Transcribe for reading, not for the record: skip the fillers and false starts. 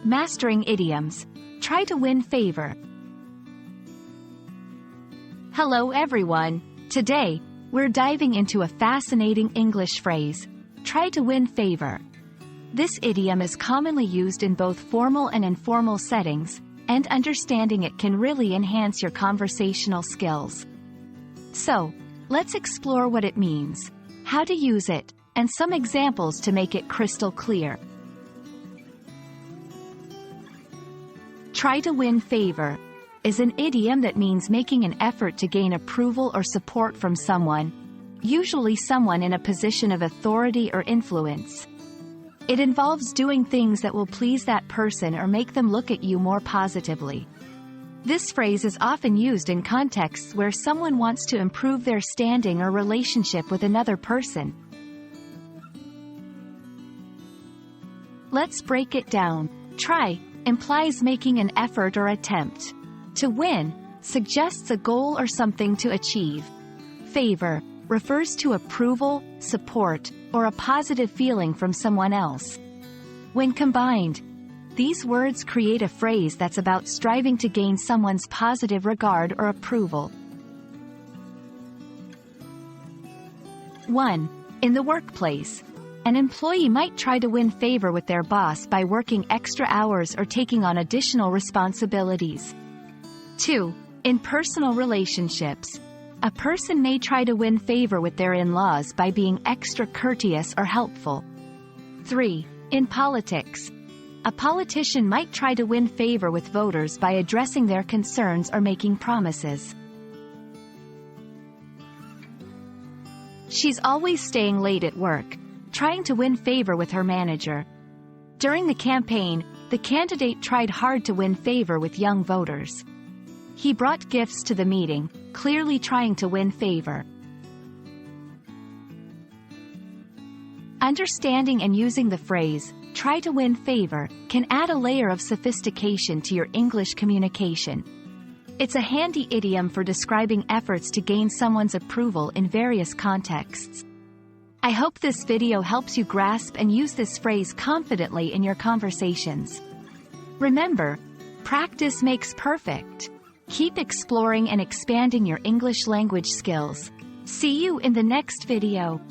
Mastering idioms. Try to win favor. Hello everyone. Today, we're diving into a fascinating English phrase, try to win favor. This idiom is commonly used in both formal and informal settings, and understanding it can really enhance your conversational skills. So, let's explore what it means, how to use it, and some examples to make it crystal clear. Try to win favor is an idiom that means making an effort to gain approval or support from someone, usually someone in a position of authority or influence. It involves doing things that will please that person or make them look at you more positively. This phrase is often used in contexts where someone wants to improve their standing or relationship with another person. Let's break it down. Try implies making an effort or attempt. To win suggests a goal or something to achieve. Favor refers to approval, support, or a positive feeling from someone else. When combined, these words create a phrase that's about striving to gain someone's positive regard or approval. 1. In the workplace, an employee might try to win favor with their boss by working extra hours or taking on additional responsibilities. 2. In personal relationships, a person may try to win favor with their in-laws by being extra courteous or helpful. 3. In politics, a politician might try to win favor with voters by addressing their concerns or making promises. She's always staying late at work, trying to win favor with her manager. During the campaign, the candidate tried hard to win favor with young voters. He brought gifts to the meeting, clearly trying to win favor. Understanding and using the phrase, try to win favor, can add a layer of sophistication to your English communication. It's a handy idiom for describing efforts to gain someone's approval in various contexts. I hope this video helps you grasp and use this phrase confidently in your conversations. Remember, practice makes perfect. Keep exploring and expanding your English language skills. See you in the next video.